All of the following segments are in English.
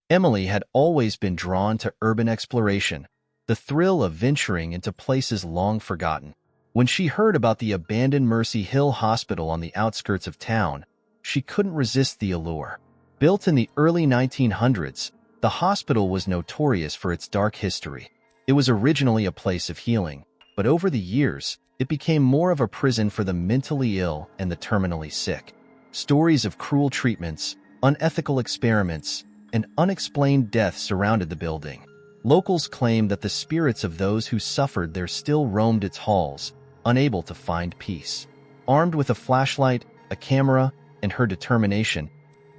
Emily had always been drawn to urban exploration, the thrill of venturing into places long forgotten. When she heard about the abandoned Mercy Hill Hospital on the outskirts of town, she couldn't resist the allure. Built in the early 1900s, the hospital was notorious for its dark history. It was originally a place of healing, but over the years, it became more of a prison for the mentally ill and the terminally sick. Stories of cruel treatments, unethical experiments, and unexplained deaths surrounded the building. Locals claimed that the spirits of those who suffered there still roamed its halls, unable to find peace. Armed with a flashlight, a camera, and her determination,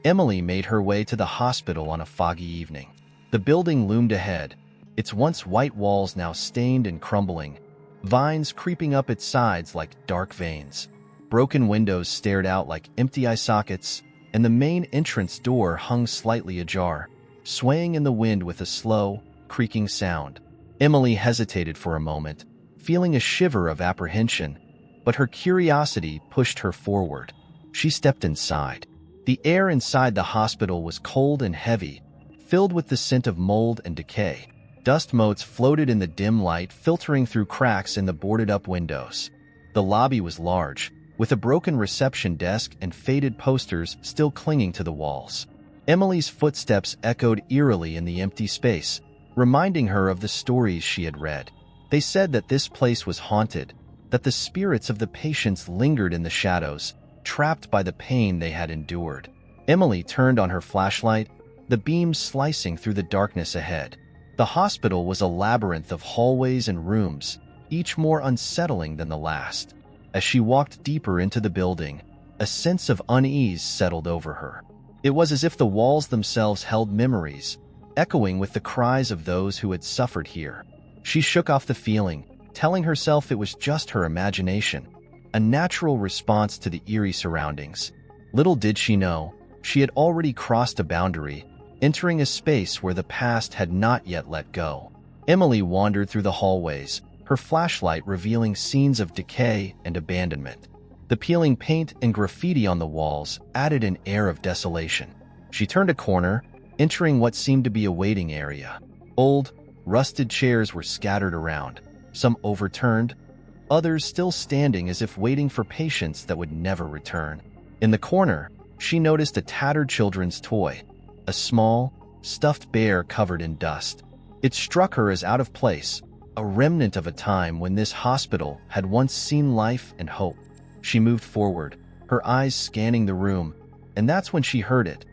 Emily made her way to the hospital on a foggy evening. The building loomed ahead, its once white walls now stained and crumbling, vines creeping up its sides like dark veins. Broken windows stared out like empty eye sockets, and the main entrance door hung slightly ajar, swaying in the wind with a slow, creaking sound. Emily hesitated for a moment, feeling a shiver of apprehension, but her curiosity pushed her forward. She stepped inside. The air inside the hospital was cold and heavy, filled with the scent of mold and decay. Dust motes floated in the dim light, filtering through cracks in the boarded-up windows. The lobby was large, with a broken reception desk and faded posters still clinging to the walls. Emily's footsteps echoed eerily in the empty space, reminding her of the stories she had read. They said that this place was haunted, that the spirits of the patients lingered in the shadows, trapped by the pain they had endured. Emily turned on her flashlight, the beam slicing through the darkness ahead. The hospital was a labyrinth of hallways and rooms, each more unsettling than the last. As she walked deeper into the building, a sense of unease settled over her. It was as if the walls themselves held memories, echoing with the cries of those who had suffered here. She shook off the feeling, telling herself it was just her imagination, a natural response to the eerie surroundings. Little did she know, she had already crossed a boundary, entering a space where the past had not yet let go. Emily wandered through the hallways, her flashlight revealing scenes of decay and abandonment. The peeling paint and graffiti on the walls added an air of desolation. She turned a corner, entering what seemed to be a waiting area. Old, rusted chairs were scattered around, some overturned, others still standing as if waiting for patients that would never return. In the corner, she noticed a tattered children's toy, a small, stuffed bear covered in dust. It struck her as out of place, a remnant of a time when this hospital had once seen life and hope. She moved forward, her eyes scanning the room, and that's when she heard it,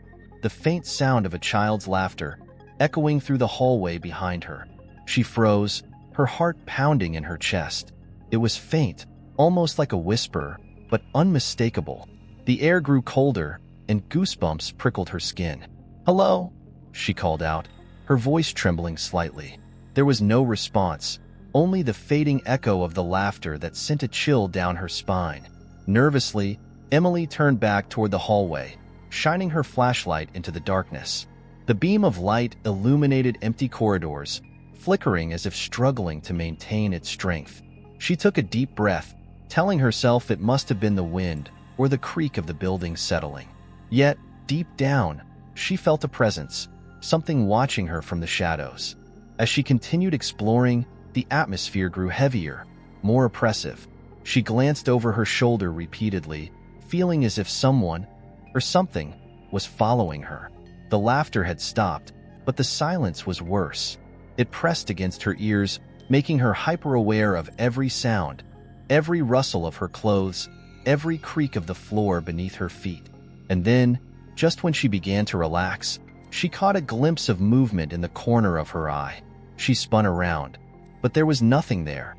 the faint sound of a child's laughter, echoing through the hallway behind her. She froze, her heart pounding in her chest. It was faint, almost like a whisper, but unmistakable. The air grew colder, and goosebumps prickled her skin. "Hello?" she called out, her voice trembling slightly. There was no response, only the fading echo of the laughter that sent a chill down her spine. Nervously, Emily turned back toward the hallway, shining her flashlight into the darkness. The beam of light illuminated empty corridors, flickering as if struggling to maintain its strength. She took a deep breath, telling herself it must have been the wind or the creak of the building settling. Yet, deep down, she felt a presence, something watching her from the shadows. As she continued exploring, the atmosphere grew heavier, more oppressive. She glanced over her shoulder repeatedly, feeling as if someone, or something, was following her. The laughter had stopped, but the silence was worse. It pressed against her ears, making her hyper-aware of every sound, every rustle of her clothes, every creak of the floor beneath her feet. And then, just when she began to relax, she caught a glimpse of movement in the corner of her eye. She spun around, but there was nothing there,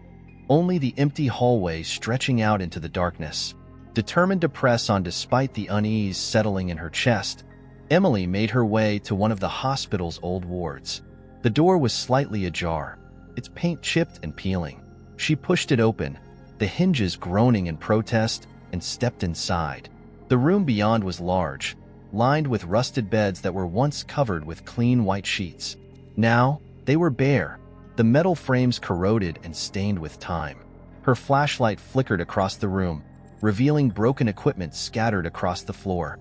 only the empty hallway stretching out into the darkness. Determined to press on despite the unease settling in her chest, Emily made her way to one of the hospital's old wards. The door was slightly ajar, its paint chipped and peeling. She pushed it open, the hinges groaning in protest, and stepped inside. The room beyond was large, lined with rusted beds that were once covered with clean white sheets. Now, they were bare, the metal frames corroded and stained with time. Her flashlight flickered across the room, revealing broken equipment scattered across the floor.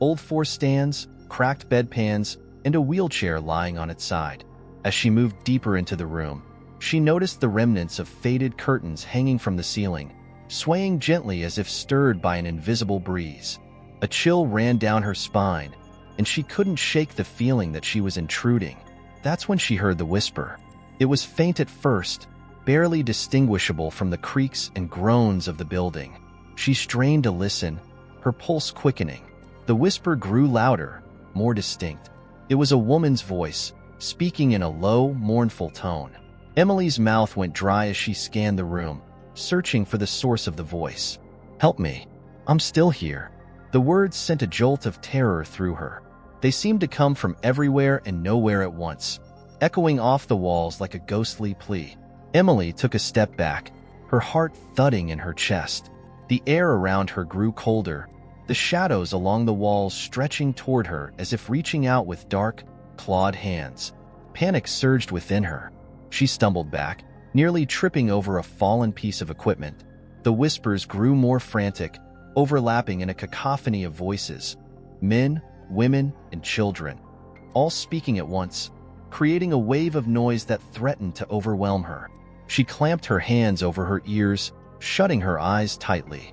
Old force stands, cracked bedpans, and a wheelchair lying on its side. As she moved deeper into the room, she noticed the remnants of faded curtains hanging from the ceiling, swaying gently as if stirred by an invisible breeze. A chill ran down her spine, and she couldn't shake the feeling that she was intruding. That's when she heard the whisper. It was faint at first, barely distinguishable from the creaks and groans of the building. She strained to listen, her pulse quickening. The whisper grew louder, more distinct. It was a woman's voice, speaking in a low, mournful tone. Emily's mouth went dry as she scanned the room, searching for the source of the voice. "Help me. I'm still here." The words sent a jolt of terror through her. They seemed to come from everywhere and nowhere at once, echoing off the walls like a ghostly plea. Emily took a step back, her heart thudding in her chest. The air around her grew colder, the shadows along the walls stretching toward her as if reaching out with dark, clawed hands. Panic surged within her. She stumbled back, nearly tripping over a fallen piece of equipment. The whispers grew more frantic, overlapping in a cacophony of voices. Men, women, and children, all speaking at once, creating a wave of noise that threatened to overwhelm her. She clamped her hands over her ears, shutting her eyes tightly.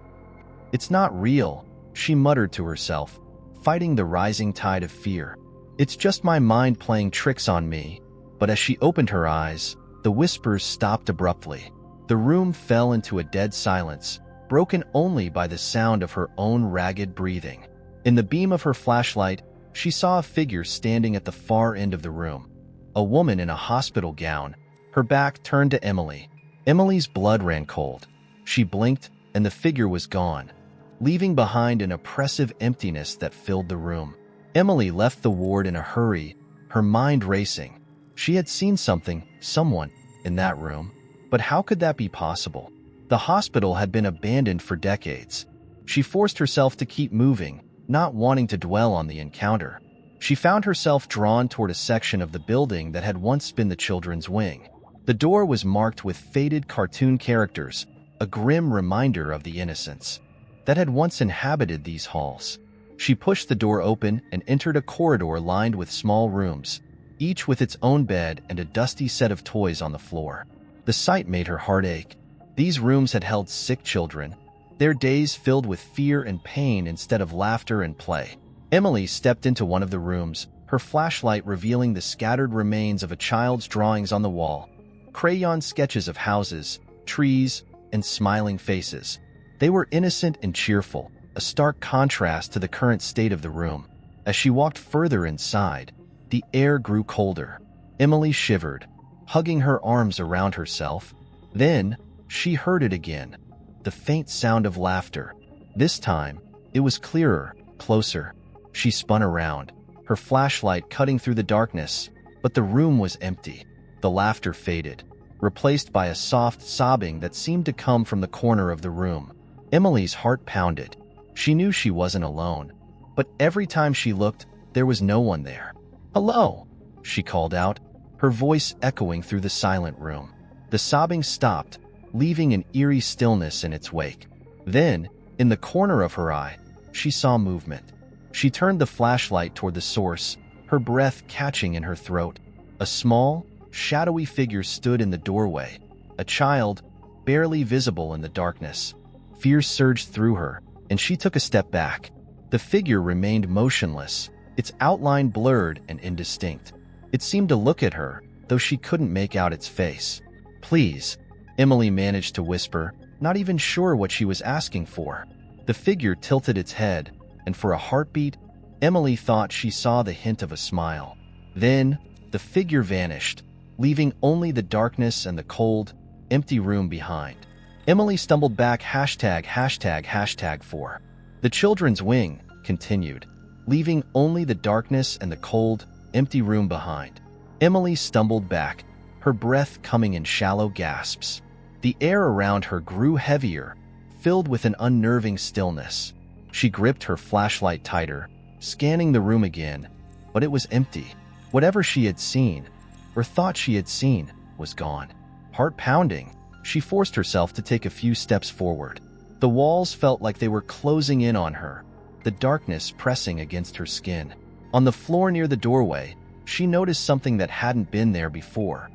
"It's not real," she muttered to herself, fighting the rising tide of fear. "It's just my mind playing tricks on me." But as she opened her eyes, the whispers stopped abruptly. The room fell into a dead silence, broken only by the sound of her own ragged breathing. In the beam of her flashlight, she saw a figure standing at the far end of the room. A woman in a hospital gown, her back turned to Emily. Emily's blood ran cold. She blinked, and the figure was gone, leaving behind an oppressive emptiness that filled the room. Emily left the ward in a hurry, her mind racing. She had seen something, someone, in that room. But how could that be possible? The hospital had been abandoned for decades. She forced herself to keep moving, not wanting to dwell on the encounter. She found herself drawn toward a section of the building that had once been the children's wing. The door was marked with faded cartoon characters, a grim reminder of the innocence that had once inhabited these halls. She pushed the door open and entered a corridor lined with small rooms, each with its own bed and a dusty set of toys on the floor. The sight made her heart ache. These rooms had held sick children, their days filled with fear and pain instead of laughter and play. Emily stepped into one of the rooms, her flashlight revealing the scattered remains of a child's drawings on the wall, crayon sketches of houses, trees, and smiling faces. They were innocent and cheerful, a stark contrast to the current state of the room. As she walked further inside, the air grew colder. Emily shivered, hugging her arms around herself. Then, she heard it again, the faint sound of laughter. This time, it was clearer, closer. She spun around, her flashlight cutting through the darkness, but the room was empty. The laughter faded, replaced by a soft sobbing that seemed to come from the corner of the room. Emily's heart pounded. She knew she wasn't alone, but every time she looked, there was no one there. "Hello," she called out, her voice echoing through the silent room. The sobbing stopped, leaving an eerie stillness in its wake. Then, in the corner of her eye, she saw movement. She turned the flashlight toward the source, her breath catching in her throat. A small, shadowy figure stood in the doorway, a child, barely visible in the darkness. Fear surged through her, and she took a step back. The figure remained motionless, its outline blurred and indistinct. It seemed to look at her, though she couldn't make out its face. "Please," Emily managed to whisper, not even sure what she was asking for. The figure tilted its head, and for a heartbeat, Emily thought she saw the hint of a smile. Then, the figure vanished, leaving only the darkness and the cold, empty room behind. Emily stumbled back ###4. The children's wing continued, leaving only the darkness and the cold, empty room behind. Emily stumbled back, her breath coming in shallow gasps. The air around her grew heavier, filled with an unnerving stillness. She gripped her flashlight tighter, scanning the room again, but it was empty. Whatever she had seen, or thought she had seen, was gone. Heart pounding, she forced herself to take a few steps forward. The walls felt like they were closing in on her, the darkness pressing against her skin. On the floor near the doorway, she noticed something that hadn't been there before.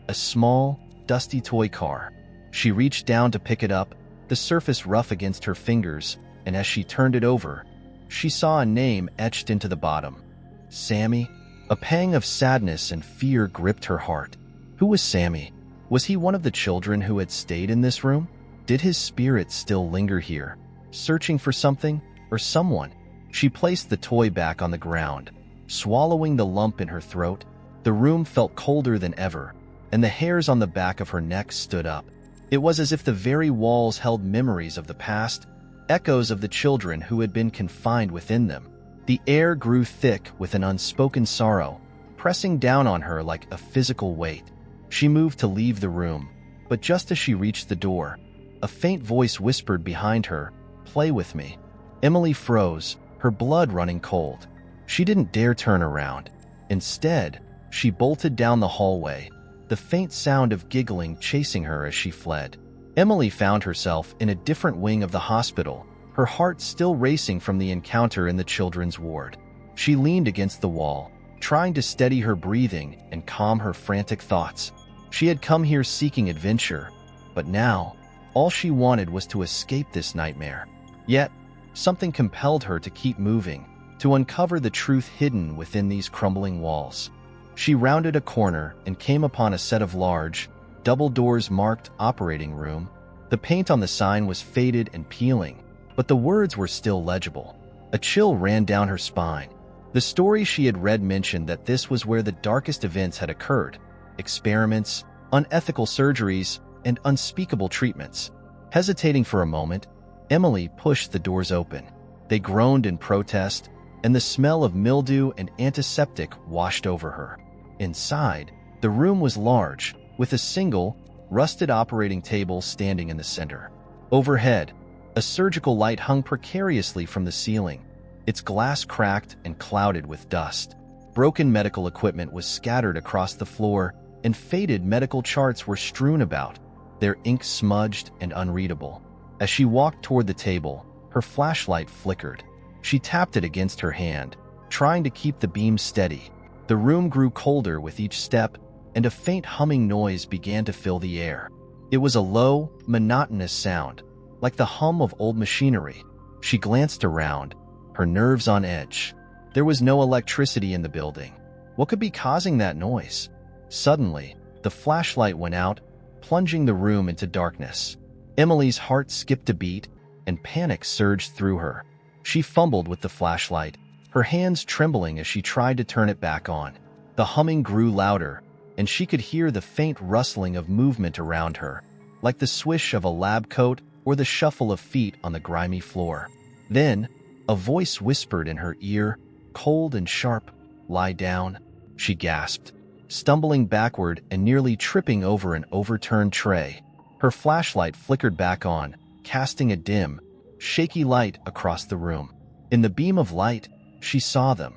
A small, dusty toy car. She reached down to pick it up, the surface rough against her fingers, and as she turned it over, she saw a name etched into the bottom. Sammy. A pang of sadness and fear gripped her heart. Who was Sammy? Was he one of the children who had stayed in this room? Did his spirit still linger here, searching for something or someone? She placed the toy back on the ground, swallowing the lump in her throat. The room felt colder than ever, and the hairs on the back of her neck stood up. It was as if the very walls held memories of the past, echoes of the children who had been confined within them. The air grew thick with an unspoken sorrow, pressing down on her like a physical weight. She moved to leave the room, but just as she reached the door, a faint voice whispered behind her, "Play with me." Emily froze, her blood running cold. She didn't dare turn around. Instead, she bolted down the hallway, the faint sound of giggling chasing her as she fled. Emily found herself in a different wing of the hospital, her heart still racing from the encounter in the children's ward. She leaned against the wall, trying to steady her breathing and calm her frantic thoughts. She had come here seeking adventure, but now, all she wanted was to escape this nightmare. Yet, something compelled her to keep moving, to uncover the truth hidden within these crumbling walls. She rounded a corner and came upon a set of large, double doors marked operating room. The paint on the sign was faded and peeling, but the words were still legible. A chill ran down her spine. The story she had read mentioned that this was where the darkest events had occurred: experiments, unethical surgeries, and unspeakable treatments. Hesitating for a moment, Emily pushed the doors open. They groaned in protest, and the smell of mildew and antiseptic washed over her. Inside, the room was large, with a single, rusted operating table standing in the center. Overhead, a surgical light hung precariously from the ceiling, its glass cracked and clouded with dust. Broken medical equipment was scattered across the floor, and faded medical charts were strewn about, their ink smudged and unreadable. As she walked toward the table, her flashlight flickered. She tapped it against her hand, trying to keep the beam steady. The room grew colder with each step, and a faint humming noise began to fill the air. It was a low, monotonous sound, like the hum of old machinery. She glanced around, her nerves on edge. There was no electricity in the building. What could be causing that noise? Suddenly, the flashlight went out, plunging the room into darkness. Emily's heart skipped a beat, and panic surged through her. She fumbled with the flashlight, her hands trembling as she tried to turn it back on. The humming grew louder, and she could hear the faint rustling of movement around her, like the swish of a lab coat or the shuffle of feet on the grimy floor. Then, a voice whispered in her ear, cold and sharp, "Lie down." She gasped, stumbling backward and nearly tripping over an overturned tray. Her flashlight flickered back on, casting a dim, shaky light across the room. In the beam of light, she saw them,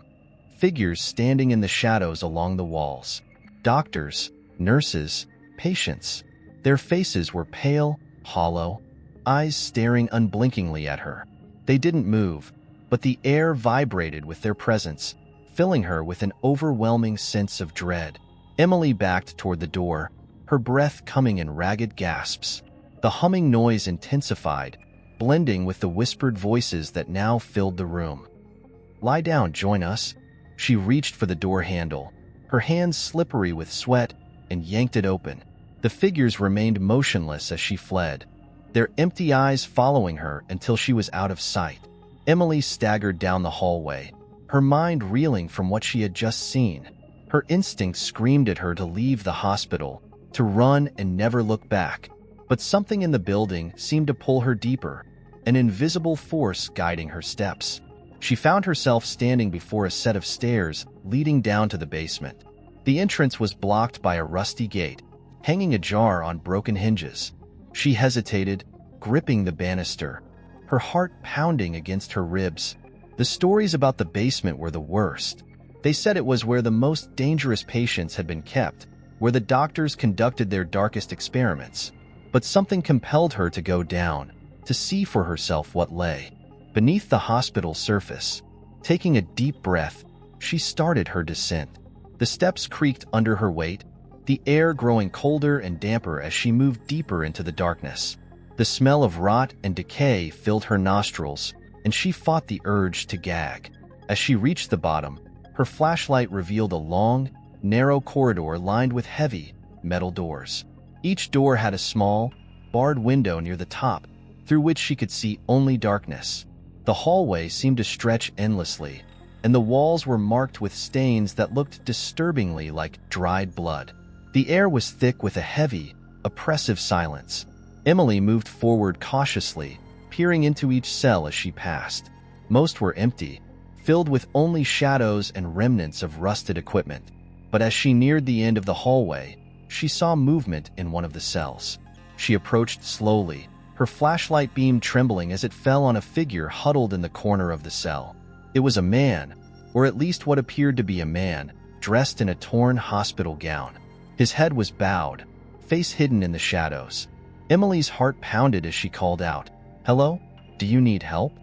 figures standing in the shadows along the walls. Doctors, nurses, patients. Their faces were pale, hollow, eyes staring unblinkingly at her. They didn't move, but the air vibrated with their presence, filling her with an overwhelming sense of dread. Emily backed toward the door, her breath coming in ragged gasps. The humming noise intensified, blending with the whispered voices that now filled the room. "Lie down, join us." She reached for the door handle, her hands slippery with sweat, and yanked it open. The figures remained motionless as she fled, their empty eyes following her until she was out of sight. Emily staggered down the hallway, her mind reeling from what she had just seen. Her instincts screamed at her to leave the hospital, to run and never look back. But something in the building seemed to pull her deeper, an invisible force guiding her steps. She found herself standing before a set of stairs leading down to the basement. The entrance was blocked by a rusty gate, hanging ajar on broken hinges. She hesitated, gripping the banister, her heart pounding against her ribs. The stories about the basement were the worst. They said it was where the most dangerous patients had been kept, where the doctors conducted their darkest experiments. But something compelled her to go down, to see for herself what lay beneath the hospital surface. Taking a deep breath, she started her descent. The steps creaked under her weight, the air growing colder and damper as she moved deeper into the darkness. The smell of rot and decay filled her nostrils, and she fought the urge to gag. As she reached the bottom, her flashlight revealed a long, narrow corridor lined with heavy, metal doors. Each door had a small, barred window near the top, through which she could see only darkness. The hallway seemed to stretch endlessly, and the walls were marked with stains that looked disturbingly like dried blood. The air was thick with a heavy, oppressive silence. Emily moved forward cautiously, peering into each cell as she passed. Most were empty, filled with only shadows and remnants of rusted equipment. But as she neared the end of the hallway, she saw movement in one of the cells. She approached slowly, her flashlight beam trembling as it fell on a figure huddled in the corner of the cell. It was a man, or at least what appeared to be a man, dressed in a torn hospital gown. His head was bowed, face hidden in the shadows. Emily's heart pounded as she called out, "Hello? Do you need help?"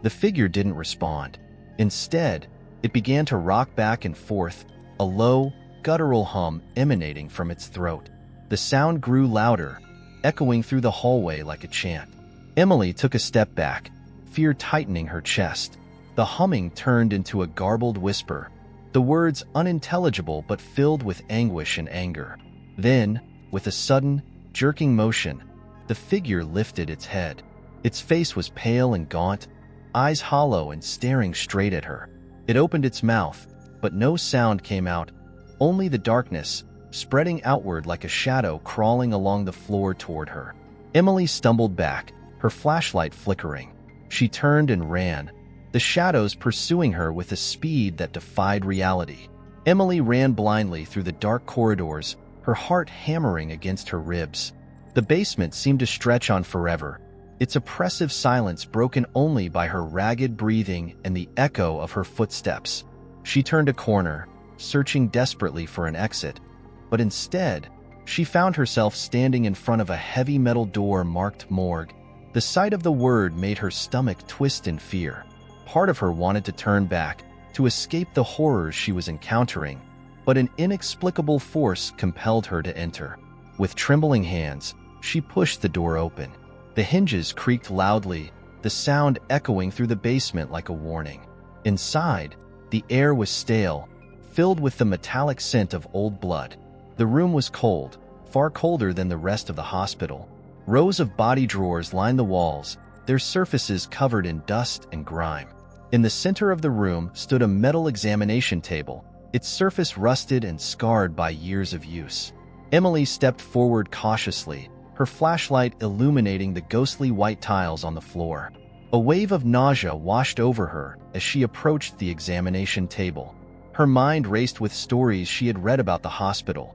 The figure didn't respond. Instead, it began to rock back and forth, a low, guttural hum emanating from its throat. The sound grew louder, echoing through the hallway like a chant. Emily took a step back, fear tightening her chest. The humming turned into a garbled whisper, the words unintelligible but filled with anguish and anger. Then, with a sudden, jerking motion, the figure lifted its head. Its face was pale and gaunt, eyes hollow and staring straight at her. It opened its mouth, but no sound came out, only the darkness, spreading outward like a shadow crawling along the floor toward her. Emily stumbled back, her flashlight flickering. She turned and ran, the shadows pursuing her with a speed that defied reality. Emily ran blindly through the dark corridors, her heart hammering against her ribs. The basement seemed to stretch on forever, its oppressive silence broken only by her ragged breathing and the echo of her footsteps. She turned a corner, searching desperately for an exit, but instead, she found herself standing in front of a heavy metal door marked morgue. The sight of the word made her stomach twist in fear. Part of her wanted to turn back, to escape the horrors she was encountering, but an inexplicable force compelled her to enter. With trembling hands, she pushed the door open. The hinges creaked loudly, the sound echoing through the basement like a warning. Inside, the air was stale, filled with the metallic scent of old blood. The room was cold, far colder than the rest of the hospital. Rows of body drawers lined the walls, their surfaces covered in dust and grime. In the center of the room stood a metal examination table, its surface rusted and scarred by years of use. Emily stepped forward cautiously, her flashlight illuminating the ghostly white tiles on the floor. A wave of nausea washed over her as she approached the examination table. Her mind raced with stories she had read about the hospital.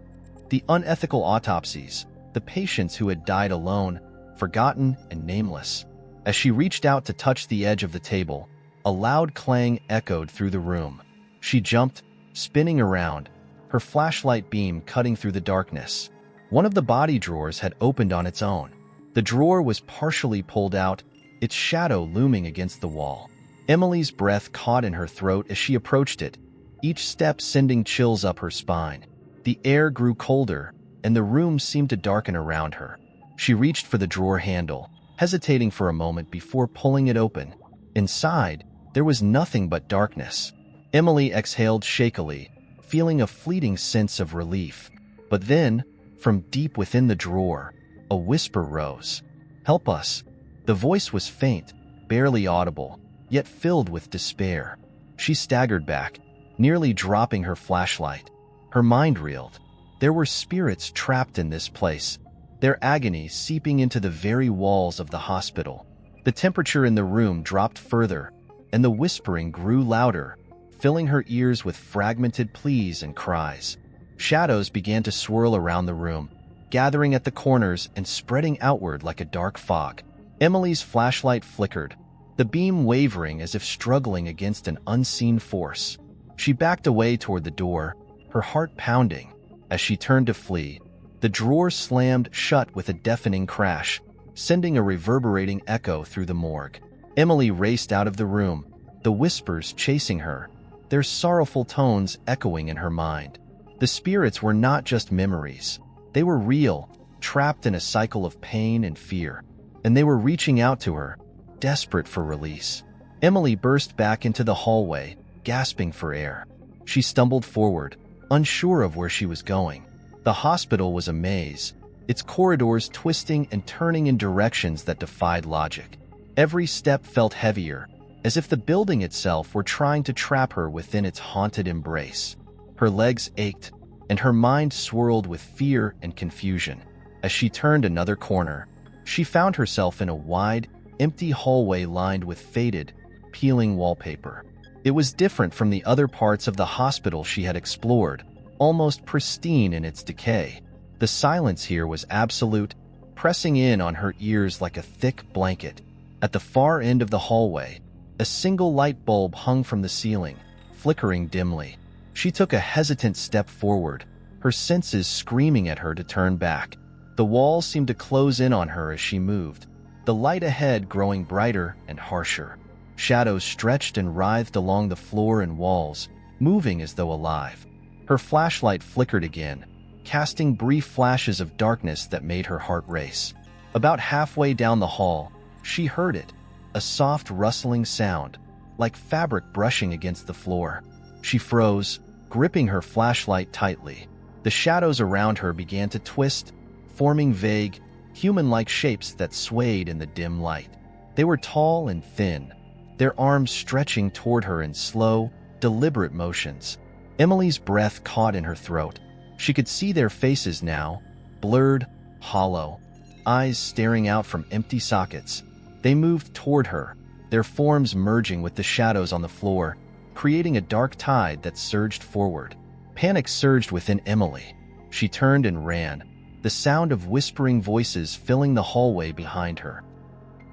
The unethical autopsies, the patients who had died alone, forgotten and nameless. As she reached out to touch the edge of the table, a loud clang echoed through the room. She jumped, spinning around, her flashlight beam cutting through the darkness. One of the body drawers had opened on its own. The drawer was partially pulled out, its shadow looming against the wall. Emily's breath caught in her throat as she approached it, each step sending chills up her spine. The air grew colder, and the room seemed to darken around her. She reached for the drawer handle, hesitating for a moment before pulling it open. Inside, there was nothing but darkness. Emily exhaled shakily, feeling a fleeting sense of relief. But then, from deep within the drawer, a whisper rose. "Help us." The voice was faint, barely audible, yet filled with despair. She staggered back, nearly dropping her flashlight. Her mind reeled. There were spirits trapped in this place, their agony seeping into the very walls of the hospital. The temperature in the room dropped further, and the whispering grew louder, filling her ears with fragmented pleas and cries. Shadows began to swirl around the room, gathering at the corners and spreading outward like a dark fog. Emily's flashlight flickered, the beam wavering as if struggling against an unseen force. She backed away toward the door, her heart pounding. As she turned to flee, the drawer slammed shut with a deafening crash, sending a reverberating echo through the morgue. Emily raced out of the room, the whispers chasing her, their sorrowful tones echoing in her mind. The spirits were not just memories. They were real, trapped in a cycle of pain and fear, and they were reaching out to her, desperate for release. Emily burst back into the hallway, gasping for air. She stumbled forward, unsure of where she was going. The hospital was a maze, its corridors twisting and turning in directions that defied logic. Every step felt heavier, as if the building itself were trying to trap her within its haunted embrace. Her legs ached, and her mind swirled with fear and confusion. As she turned another corner, she found herself in a wide, empty hallway lined with faded, peeling wallpaper. It was different from the other parts of the hospital she had explored, almost pristine in its decay. The silence here was absolute, pressing in on her ears like a thick blanket. At the far end of the hallway, a single light bulb hung from the ceiling, flickering dimly. She took a hesitant step forward, her senses screaming at her to turn back. The walls seemed to close in on her as she moved, the light ahead growing brighter and harsher. Shadows stretched and writhed along the floor and walls, moving as though alive. Her flashlight flickered again, casting brief flashes of darkness that made her heart race. About halfway down the hall, she heard it, a soft rustling sound, like fabric brushing against the floor. She froze, gripping her flashlight tightly. The shadows around her began to twist, forming vague, human-like shapes that swayed in the dim light. They were tall and thin, their arms stretching toward her in slow, deliberate motions. Emily's breath caught in her throat. She could see their faces now, blurred, hollow, eyes staring out from empty sockets. They moved toward her, their forms merging with the shadows on the floor, creating a dark tide that surged forward. Panic surged within Emily. She turned and ran, the sound of whispering voices filling the hallway behind her.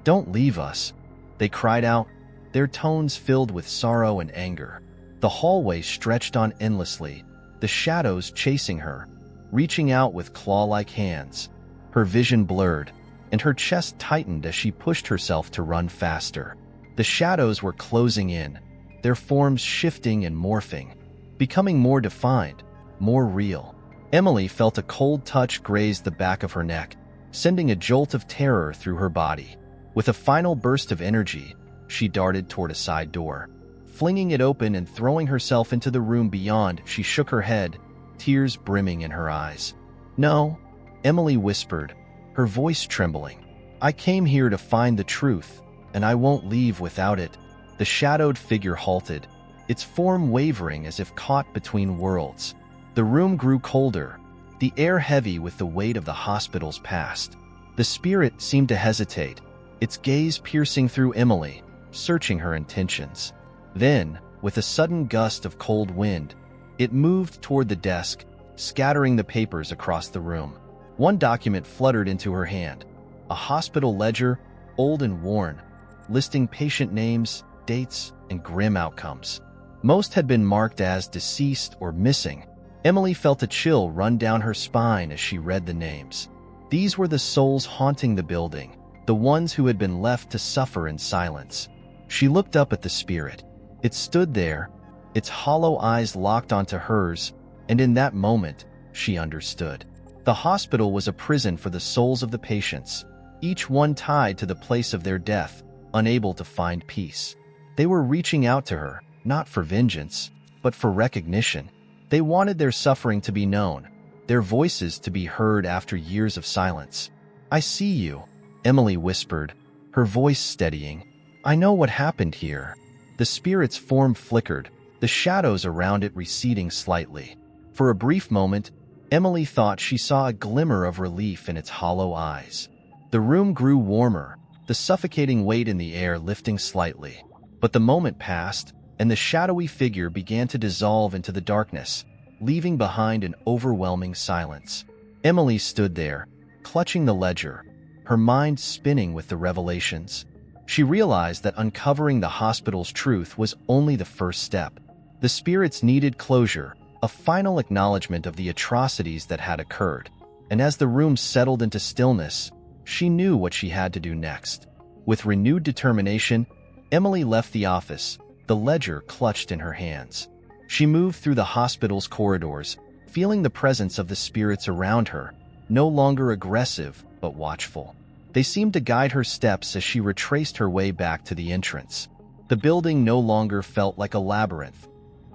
"Don't leave us," they cried out, their tones filled with sorrow and anger. The hallway stretched on endlessly, the shadows chasing her, reaching out with claw-like hands. Her vision blurred, and her chest tightened as she pushed herself to run faster. The shadows were closing in, their forms shifting and morphing, becoming more defined, more real. Emily felt a cold touch graze the back of her neck, sending a jolt of terror through her body. With a final burst of energy, she darted toward a side door. Flinging it open and throwing herself into the room beyond, she shook her head, tears brimming in her eyes. "No," Emily whispered, her voice trembling. "I came here to find the truth, and I won't leave without it." The shadowed figure halted, its form wavering as if caught between worlds. The room grew colder, the air heavy with the weight of the hospital's past. The spirit seemed to hesitate, its gaze piercing through Emily, searching her intentions. Then, with a sudden gust of cold wind, it moved toward the desk, scattering the papers across the room. One document fluttered into her hand, a hospital ledger, old and worn, listing patient names, dates, and grim outcomes. Most had been marked as deceased or missing. Emily felt a chill run down her spine as she read the names. These were the souls haunting the building, the ones who had been left to suffer in silence. She looked up at the spirit. It stood there, its hollow eyes locked onto hers, and in that moment, she understood. The hospital was a prison for the souls of the patients, each one tied to the place of their death, unable to find peace. They were reaching out to her, not for vengeance, but for recognition. They wanted their suffering to be known, their voices to be heard after years of silence. "I see you," Emily whispered, her voice steadying. "I know what happened here." The spirit's form flickered, the shadows around it receding slightly. For a brief moment, Emily thought she saw a glimmer of relief in its hollow eyes. The room grew warmer, the suffocating weight in the air lifting slightly. But the moment passed, and the shadowy figure began to dissolve into the darkness, leaving behind an overwhelming silence. Emily stood there, clutching the ledger, her mind spinning with the revelations. She realized that uncovering the hospital's truth was only the first step. The spirits needed closure, a final acknowledgement of the atrocities that had occurred. And as the room settled into stillness, she knew what she had to do next. With renewed determination, Emily left the office, the ledger clutched in her hands. She moved through the hospital's corridors, feeling the presence of the spirits around her, no longer aggressive but watchful. They seemed to guide her steps as she retraced her way back to the entrance. The building no longer felt like a labyrinth.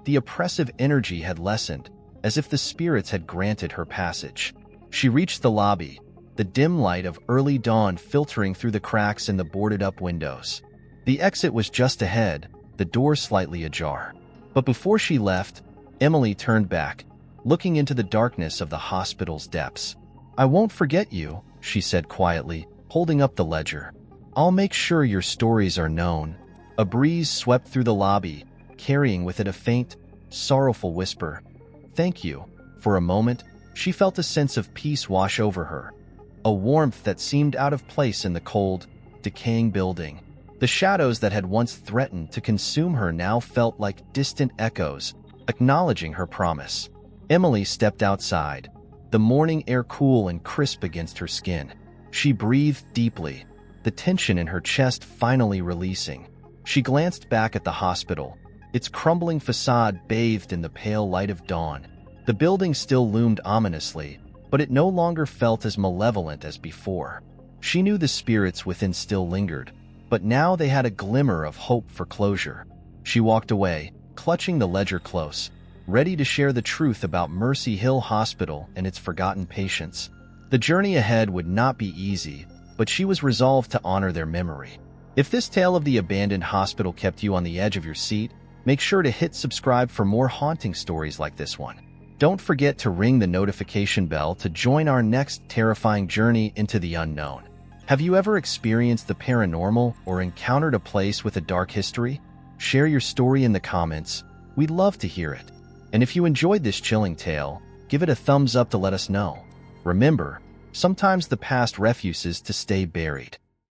The oppressive energy had lessened, as if the spirits had granted her passage. She reached the lobby, the dim light of early dawn filtering through the cracks in the boarded-up windows. The exit was just ahead, the door slightly ajar. But before she left, Emily turned back, looking into the darkness of the hospital's depths. "I won't forget you," she said quietly, holding up the ledger. "I'll make sure your stories are known." A breeze swept through the lobby, carrying with it a faint, sorrowful whisper. "Thank you." For a moment, she felt a sense of peace wash over her, a warmth that seemed out of place in the cold, decaying building. The shadows that had once threatened to consume her now felt like distant echoes, acknowledging her promise. Emily stepped outside, the morning air cool and crisp against her skin. She breathed deeply, the tension in her chest finally releasing. She glanced back at the hospital, its crumbling facade bathed in the pale light of dawn. The building still loomed ominously, but it no longer felt as malevolent as before. She knew the spirits within still lingered, but now they had a glimmer of hope for closure. She walked away, clutching the ledger close, ready to share the truth about Mercy Hill Hospital and its forgotten patients. The journey ahead would not be easy, but she was resolved to honor their memory. If this tale of the abandoned hospital kept you on the edge of your seat, make sure to hit subscribe for more haunting stories like this one. Don't forget to ring the notification bell to join our next terrifying journey into the unknown. Have you ever experienced the paranormal or encountered a place with a dark history? Share your story in the comments. We'd love to hear it. And if you enjoyed this chilling tale, give it a thumbs up to let us know. Remember, sometimes the past refuses to stay buried.